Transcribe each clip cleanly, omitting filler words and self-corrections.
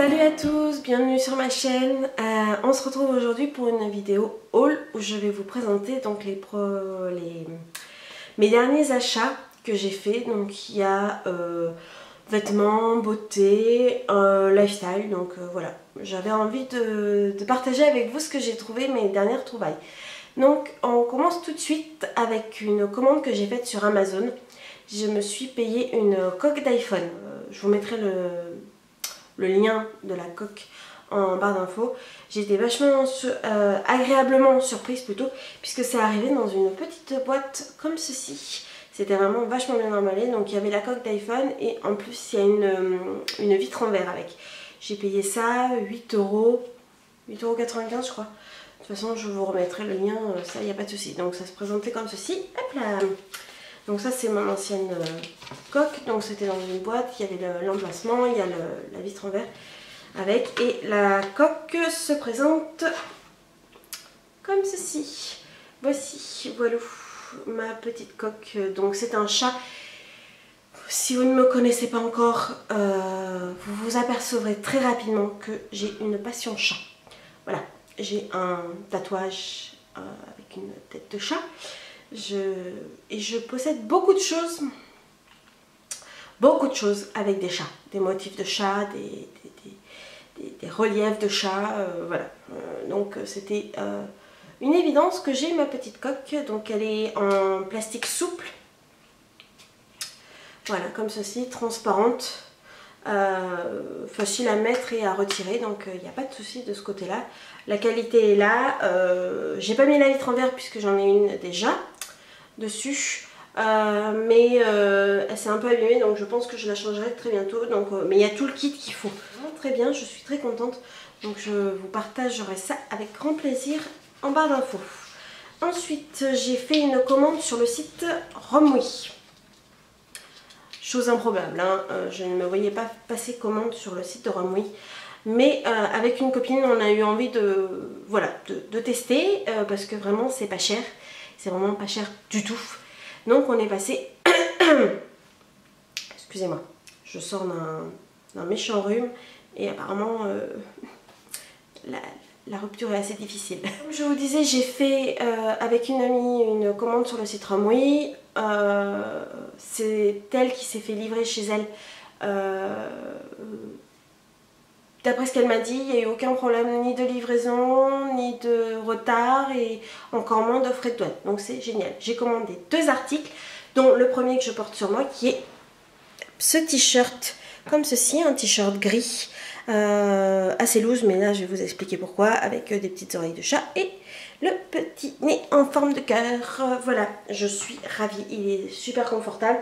Salut à tous, bienvenue sur ma chaîne. On se retrouve aujourd'hui pour une vidéo haul où je vais vous présenter donc mes derniers achats que j'ai fait. Donc il y a vêtements, beauté, lifestyle. Donc voilà, j'avais envie de partager avec vous ce que j'ai trouvé, mes dernières trouvailles. Donc on commence tout de suite avec une commande que j'ai faite sur Amazon. Je me suis payé une coque d'iPhone. Je vous mettrai le lien de la coque en barre d'infos. J'ai été vachement agréablement surprise plutôt, puisque c'est arrivé dans une petite boîte comme ceci. C'était vraiment vachement bien emballé. Donc il y avait la coque d'iPhone et en plus il y a une vitre en verre avec. J'ai payé ça 8,95 € je crois. De toute façon je vous remettrai le lien, ça il n'y a pas de souci. Donc ça se présentait comme ceci. Hop là. Donc ça c'est mon ancienne coque, donc c'était dans une boîte, il y avait l'emplacement, il y a la vitre en verre avec, et la coque se présente comme ceci. Voici, voilà ma petite coque. Donc c'est un chat. Si vous ne me connaissez pas encore, vous vous apercevrez très rapidement que j'ai une passion chat. Voilà, j'ai un tatouage avec une tête de chat. Et je possède beaucoup de choses avec des chats, des motifs de chats, des reliefs de chats, voilà. Donc c'était une évidence que j'ai ma petite coque. Donc elle est en plastique souple, voilà, comme ceci, transparente, facile à mettre et à retirer, donc il n'y a pas de souci de ce côté là. La qualité est là. J'ai pas mis la vitre en verre puisque j'en ai une déjà dessus, mais elle s'est un peu abîmée, donc je pense que je la changerai très bientôt. Donc, mais il y a tout le kit qu'il faut. Très bien, je suis très contente, donc je vous partagerai ça avec grand plaisir en barre d'infos. Ensuite j'ai fait une commande sur le site Romwe. Chose improbable, hein. Je ne me voyais pas passer commande sur le site de Romwe, mais avec une copine on a eu envie de tester, parce que vraiment c'est pas cher. C'est vraiment pas cher du tout. Donc on est passé... Excusez-moi, je sors d'un méchant rhume et apparemment la rupture est assez difficile. Comme je vous disais, j'ai fait avec une amie une commande sur le site Romwe. C'est elle qui s'est fait livrer chez elle. D'après ce qu'elle m'a dit, il n'y a eu aucun problème ni de livraison, ni de retard, et encore moins de frais de douane. Donc c'est génial. J'ai commandé 2 articles, dont le premier que je porte sur moi, qui est ce t-shirt, comme ceci, un t-shirt gris, assez loose, mais là je vais vous expliquer pourquoi, avec des petites oreilles de chat et le petit nez en forme de cœur. Voilà, je suis ravie, il est super confortable.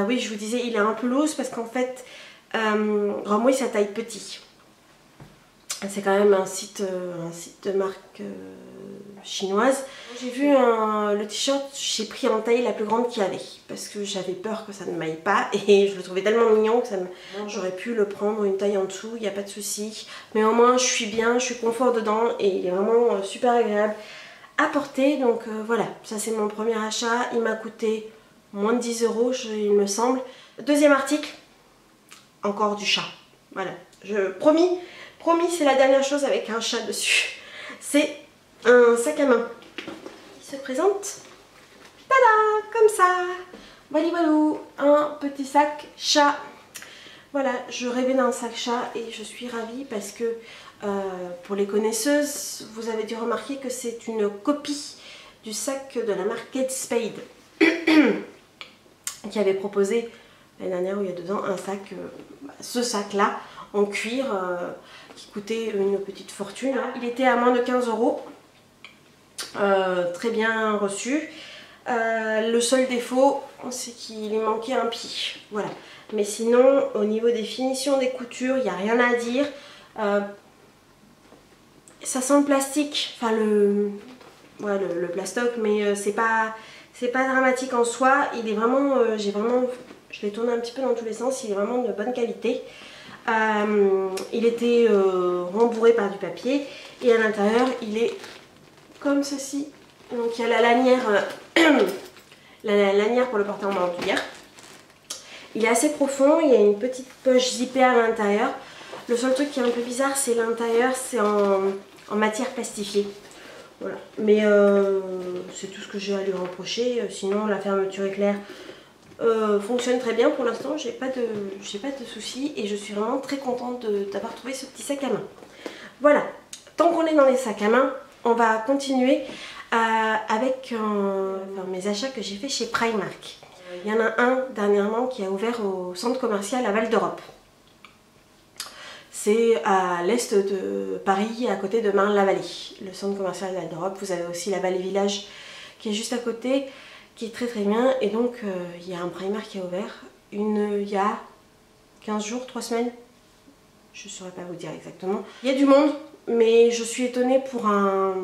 Oui, je vous disais, il est un peu loose parce qu'en fait... Romwe, ça taille petit. C'est quand même un site de marque chinoise. J'ai vu le t-shirt, j'ai pris en taille la plus grande qu'il y avait parce que j'avais peur que ça ne m'aille pas, et je le trouvais tellement mignon que j'aurais pu le prendre une taille en dessous, il n'y a pas de souci. Mais au moins je suis bien, je suis confort dedans, et il est vraiment super agréable à porter. Donc voilà, ça c'est mon premier achat. Il m'a coûté moins de 10 €, il me semble. Deuxième article, encore du chat. Voilà, promis, c'est la dernière chose avec un chat dessus. C'est un sac à main qui se présente, tada, comme ça. Voilà, un petit sac chat. Voilà, je rêvais d'un sac chat et je suis ravie parce que pour les connaisseuses, vous avez dû remarquer que c'est une copie du sac de la marque Kate Spade qui avait proposé l'année dernière ou il y a 2 ans un sac, ce sac là en cuir, qui coûtait une petite fortune. Il était à moins de 15 €, très bien reçu. Le seul défaut, c'est qu'il lui manquait un pied, voilà. Mais sinon au niveau des finitions des coutures, il n'y a rien à dire. Ça sent le plastique, enfin le plastoc, mais c'est pas dramatique en soi. Il est vraiment, je l'ai tourné un petit peu dans tous les sens, il est vraiment de bonne qualité. Il était rembourré par du papier, et à l'intérieur il est comme ceci. Donc il y a la lanière, la lanière pour le porter en bandoulière. Il est assez profond, il y a une petite poche zippée à l'intérieur. Le seul truc qui est un peu bizarre, c'est l'intérieur, c'est en matière plastifiée. Voilà. Mais c'est tout ce que j'ai à lui reprocher. Sinon, la fermeture éclair fonctionne très bien pour l'instant. J'ai pas de soucis et je suis vraiment très contente d'avoir trouvé ce petit sac à main. Voilà. Tant qu'on est dans les sacs à main, on va continuer avec mes achats que j'ai fait chez Primark. Il y en a un dernièrement qui a ouvert au centre commercial à Val d'Europe. C'est à l'est de Paris, à côté de Marne-la-Vallée. Le centre commercial Val d'Europe. Vous avez aussi la Vallée Village qui est juste à côté, qui est très très bien. Et donc il y a un Primark qui a ouvert il y a 15 jours, 3 semaines. Je ne saurais pas vous dire exactement. Il y a du monde, mais je suis étonnée pour un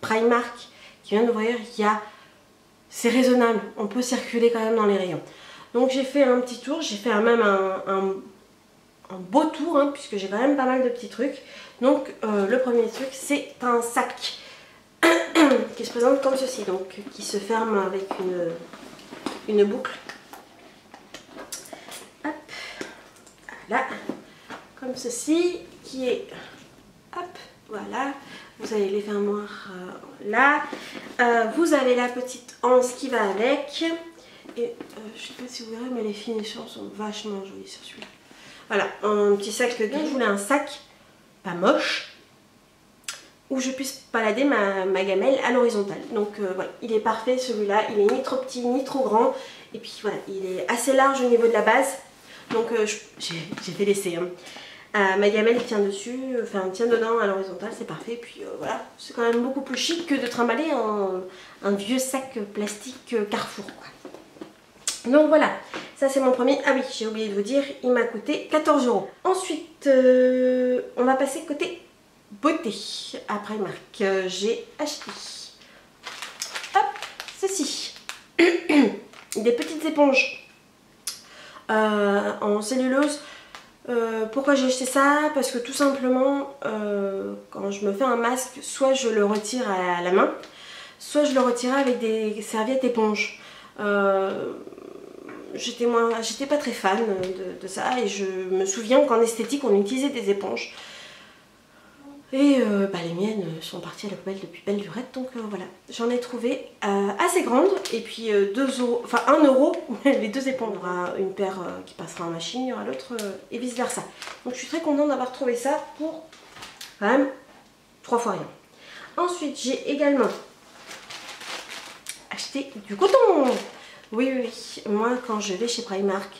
Primark qui vient d'ouvrir. C'est raisonnable, on peut circuler quand même dans les rayons. Donc j'ai fait un petit tour, j'ai fait même un beau tour, hein, puisque j'ai quand même pas mal de petits trucs. Donc le premier truc, c'est un sac qui se présente comme ceci, donc qui se ferme avec une boucle. Hop, voilà, comme ceci, qui est, hop, voilà. Vous avez les fermoirs là. Vous avez la petite anse qui va avec. Et je sais pas si vous verrez, mais les finitions sont vachement jolies sur celui-là. Voilà, un petit sac de guide. Je voulais un sac pas moche où je puisse balader ma gamelle à l'horizontale. Donc voilà, il est parfait celui-là. Il est ni trop petit ni trop grand. Et puis voilà, il est assez large au niveau de la base. Donc j'ai fait l'essai. Hein. Ma gamelle tient dessus, enfin tient dedans à l'horizontale, c'est parfait. Puis voilà, c'est quand même beaucoup plus chic que de trimballer un vieux sac plastique Carrefour, quoi. Donc voilà, ça c'est mon premier. Ah oui, j'ai oublié de vous dire, il m'a coûté 14 €. Ensuite, on va passer côté beauté à Primark. J'ai acheté, hop, ceci. Des petites éponges en cellulose. Pourquoi j'ai acheté ça? Parce que tout simplement, quand je me fais un masque, soit je le retire à la main, soit je le retire avec des serviettes éponges. J'étais pas très fan de ça, et je me souviens qu'en esthétique on utilisait des éponges. Et les miennes sont parties à la poubelle depuis belle lurette, donc voilà. J'en ai trouvé assez grande, et puis 2 €, enfin 1 €, les deux éponges. Il y aura une paire qui passera en machine, il y aura l'autre et vice versa. Donc je suis très contente d'avoir trouvé ça pour quand même 3 fois rien. Ensuite j'ai également acheté du coton. Oui, moi quand je vais chez Primark,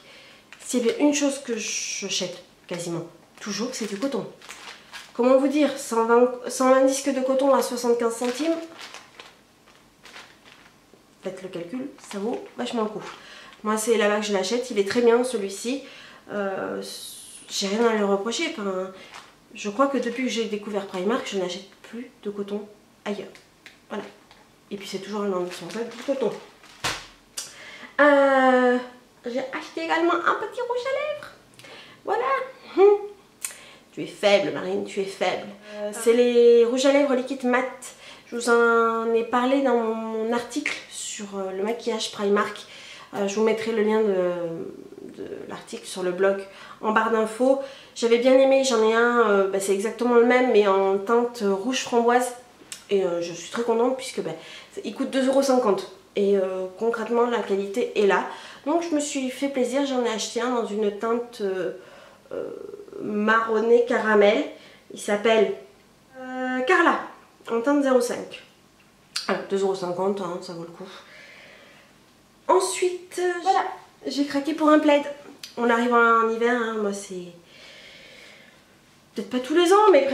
s'il y a une chose que j'achète quasiment toujours, c'est du coton. Comment vous dire, 120 disques de coton à 75 centimes, faites le calcul, ça vaut vachement le coup. Moi c'est là-bas que je l'achète, il est très bien celui-ci, j'ai rien à lui reprocher. Enfin, je crois que depuis que j'ai découvert Primark, je n'achète plus de coton ailleurs. Voilà. Et puis c'est toujours un son du coton. J'ai acheté également un petit rouge à lèvres. Voilà. Tu es faible, Marine, tu es faible. C'est les rouges à lèvres liquide mat. Je vous en ai parlé dans mon article sur le maquillage Primark. Je vous mettrai le lien de l'article sur le blog en barre d'infos. J'avais bien aimé, j'en ai un, c'est exactement le même mais en teinte rouge framboise. Et je suis très contente puisque il coûte 2,50 €. Et concrètement la qualité est là. Donc je me suis fait plaisir, j'en ai acheté un dans une teinte marronné caramel. Il s'appelle Carla en teinte 05. Alors 2,50 €, hein, ça vaut le coup. Ensuite, voilà, j'ai craqué pour un plaid. On arrive en hiver, hein, moi c'est peut-être pas tous les ans, mais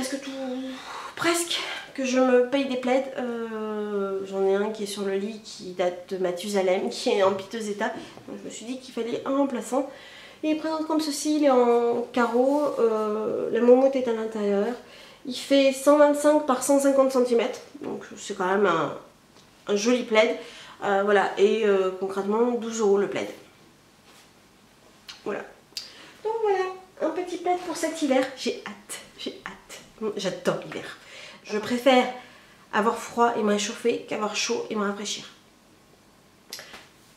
presque que je me paye des plaids. J'en ai un qui est sur le lit qui date de Mathusalem, qui est en piteux état. Donc je me suis dit qu'il fallait un remplaçant. Il est présente comme ceci, il est en carreau, la momotte est à l'intérieur. Il fait 125 par 150 cm, donc c'est quand même un joli plaid. Voilà, et concrètement 12 € le plaid. Voilà. Donc voilà, un petit plaid pour cet hiver. J'ai hâte. J'adore l'hiver. Je préfère avoir froid et me réchauffer qu'avoir chaud et me rafraîchir.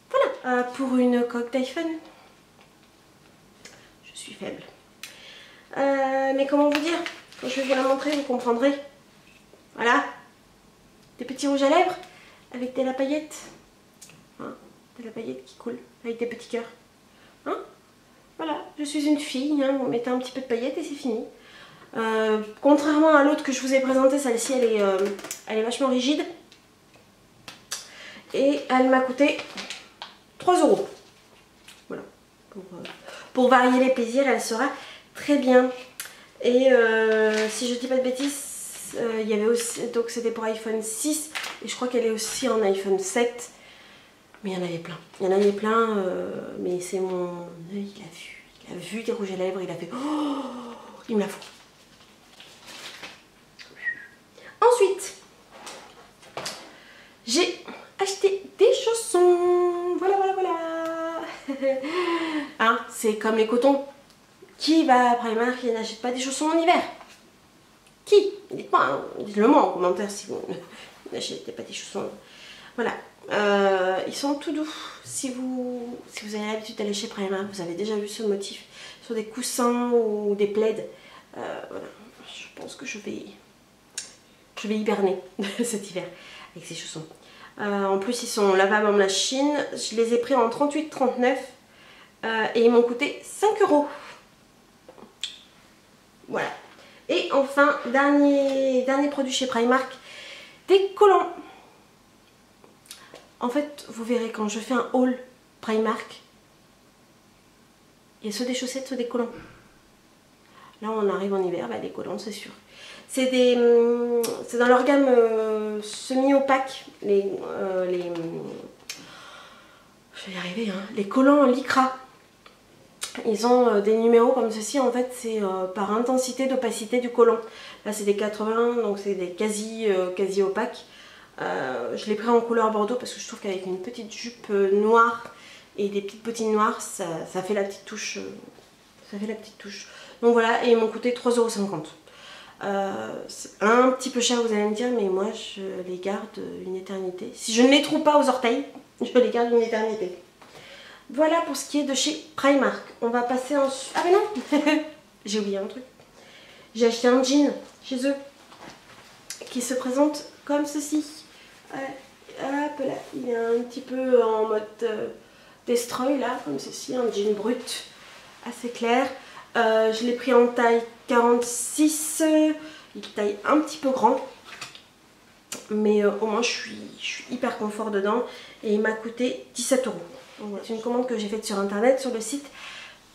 Voilà, pour une coque d'iPhone. Je suis faible. Mais comment vous dire? Quand je vais vous la montrer, vous comprendrez. Voilà. Des petits rouges à lèvres avec des paillettes. Hein, de la paillette qui coule avec des petits cœurs. Hein, voilà, je suis une fille. Hein, vous mettez un petit peu de paillettes et c'est fini. Contrairement à l'autre que je vous ai présenté, celle-ci elle est vachement rigide. Et elle m'a coûté 3 €. Voilà. Pour varier les plaisirs, elle sera très bien. Et si je dis pas de bêtises, il y avait aussi, donc c'était pour iPhone 6 et je crois qu'elle est aussi en iPhone 7. Mais il y en avait plein. Il y en avait plein, mais c'est mon œil, il a vu des rouges à lèvres, il a fait oh, il me la faut. Ensuite, j'ai acheté des chaussons. Voilà, voilà, voilà. Hein, c'est comme les cotons. Qui va à Primark et n'achète pas des chaussons en hiver? Qui? Dites-moi, hein, dites-le moi en commentaire si vous n'achetez pas des chaussons. Voilà. Ils sont tout doux. Si vous avez l'habitude d'aller chez Primark, vous avez déjà vu ce motif sur des coussins ou des plaids. Voilà. Je pense que je vais hiberner cet hiver avec ces chaussons. En plus, ils sont lavables en machine. Je les ai pris en 38,39 et ils m'ont coûté 5 €. Voilà. Et enfin, dernier produit chez Primark, des collants. En fait, vous verrez quand je fais un haul Primark, il y a soit des chaussettes, soit des collants. Là, on arrive en hiver, bah, des collants, c'est sûr. C'est dans leur gamme semi-opaque, je vais y arriver, hein, les collants en lycra. Ils ont des numéros comme ceci, en fait c'est par intensité d'opacité du collant. Là c'est des 80, donc c'est des quasi opaques. Je l'ai pris en couleur bordeaux parce que je trouve qu'avec une petite jupe noire et des petites bottines noires, ça fait la petite touche. Donc voilà, et ils m'ont coûté 3,50 €. C'est un petit peu cher, vous allez me dire, mais moi je les garde une éternité. Si je ne les trouve pas aux orteils, je les garde une éternité. Voilà pour ce qui est de chez Primark. On va passer ensuite... Ah mais non j'ai oublié un truc. J'ai acheté un jean chez eux qui se présente comme ceci. Hop là, il est un petit peu en mode destroy là, comme ceci, un jean brut assez clair. Je l'ai pris en taille 46, il taille un petit peu grand. Mais au moins je suis hyper confort dedans et il m'a coûté 17 €. C'est une commande que j'ai faite sur internet, sur le site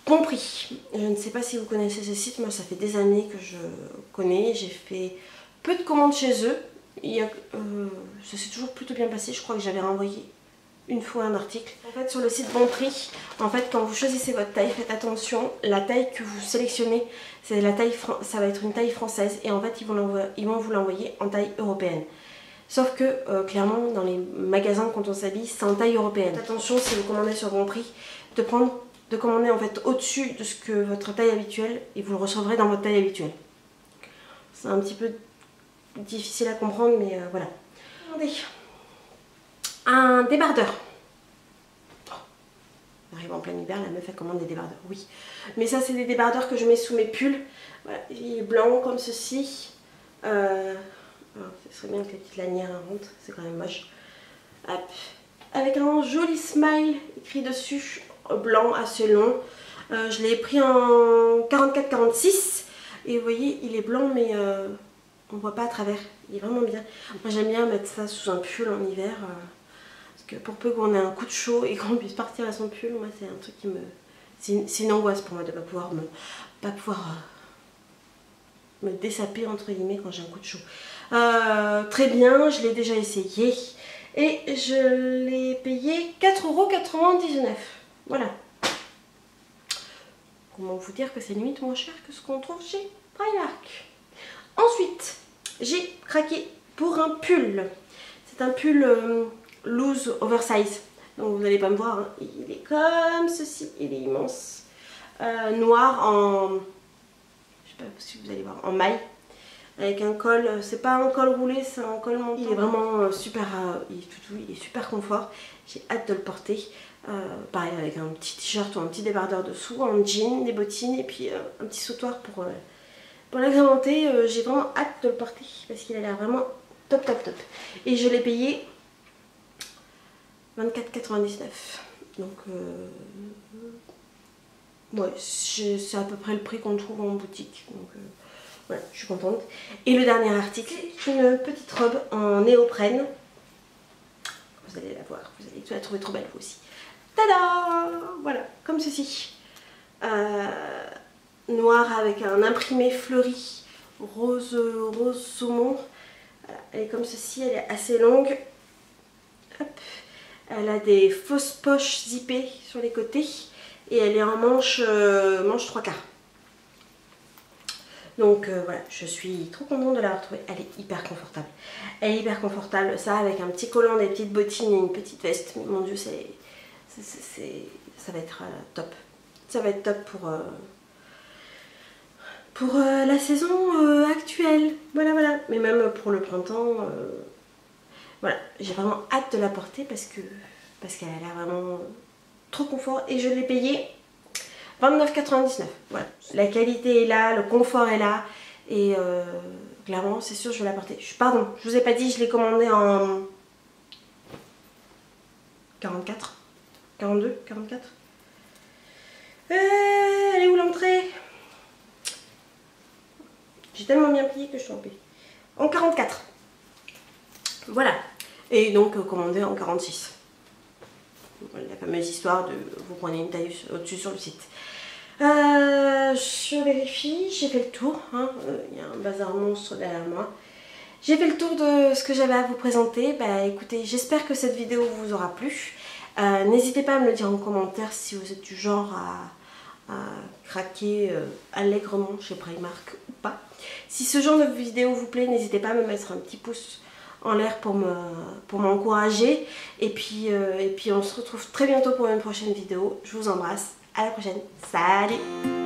Bonprix. Je ne sais pas si vous connaissez ce site, moi ça fait des années que je connais. J'ai fait peu de commandes chez eux. Ça s'est toujours plutôt bien passé, je crois que j'avais renvoyé une fois un article. En fait sur le site Bonprix, en fait quand vous choisissez votre taille, faites attention, la taille que vous sélectionnez, c'est la taille, ça va être une taille française et en fait ils vont vous l'envoyer en taille européenne. Sauf que clairement dans les magasins quand on s'habille c'est en taille européenne. Faites attention si vous commandez sur Bonprix de commander en fait au-dessus de ce que votre taille habituelle et vous le recevrez dans votre taille habituelle. C'est un petit peu difficile à comprendre mais voilà. Attendez. Un débardeur. Oh, on arrive en plein hiver, la meuf elle commande des débardeurs, oui. Mais ça c'est des débardeurs que je mets sous mes pulls. Voilà, il est blanc comme ceci. Alors, ce serait bien que les petites lanières rentrent, c'est quand même moche. Hop. Avec un joli smile écrit dessus, blanc assez long. Je l'ai pris en 44-46 et vous voyez il est blanc mais on voit pas à travers, il est vraiment bien. Moi j'aime bien mettre ça sous un pull en hiver parce que pour peu qu'on ait un coup de chaud et qu'on puisse partir à son pull, moi c'est un truc qui me... C'est une angoisse pour moi de ne pas pouvoir me dessaper entre guillemets quand j'ai un coup de chaud. Très bien, je l'ai déjà essayé et je l'ai payé 4,99 €. Voilà. Comment vous dire que c'est limite moins cher que ce qu'on trouve chez Primark. Ensuite, j'ai craqué pour un pull. C'est un pull loose oversize. Donc vous n'allez pas me voir, hein. Il est comme ceci, il est immense. Noir en... je sais pas si vous allez voir, en maille. avec un col, c'est pas un col roulé, c'est un col montant. Il est vraiment super, il est super confort. J'ai hâte de le porter. Pareil avec un petit t-shirt ou un petit débardeur dessous, un jean, des bottines et puis un petit sautoir pour l'agrémenter. J'ai vraiment hâte de le porter parce qu'il a l'air vraiment top top top. Et je l'ai payé 24,99. Donc ouais, c'est à peu près le prix qu'on trouve en boutique. Donc voilà, je suis contente. Et le dernier article, c'est une petite robe en néoprène. Vous allez la voir, vous allez la trouver trop belle vous aussi. Tada! Voilà, comme ceci. Noir avec un imprimé fleuri, rose saumon. Voilà, elle est comme ceci, elle est assez longue. Hop. Elle a des fausses poches zippées sur les côtés. Et elle est en manche 3/4. Donc voilà, je suis trop contente de l'avoir trouvée. Elle est hyper confortable. Elle est hyper confortable. Ça avec un petit collant, des petites bottines et une petite veste. Mais mon dieu, ça va être top. Ça va être top pour la saison actuelle. Voilà, voilà. Mais même pour le printemps. Voilà, j'ai vraiment hâte de la porter parce qu'elle a l'air vraiment trop confort. Et je l'ai payé 29,99. Voilà. La qualité est là, le confort est là. Et clairement, c'est sûr, je vais la porter. Pardon, je vous ai pas dit, je l'ai commandé en 44, 42, 44. Elle est où l'entrée? J'ai tellement bien plié que je suis en paix. En 44. Voilà. Et donc commandé en 46. La fameuse histoire de vous prenez une taille au-dessus sur le site. Je vérifie, j'ai fait le tour. Il y a un bazar monstre derrière moi. J'ai fait le tour de ce que j'avais à vous présenter. Bah écoutez, j'espère que cette vidéo vous aura plu. N'hésitez pas à me le dire en commentaire si vous êtes du genre à craquer allègrement chez Primark ou pas. Si ce genre de vidéo vous plaît, n'hésitez pas à me mettre un petit pouce en l'air pour m'encourager. Et puis on se retrouve très bientôt pour une prochaine vidéo. Je vous embrasse. À la prochaine. Salut!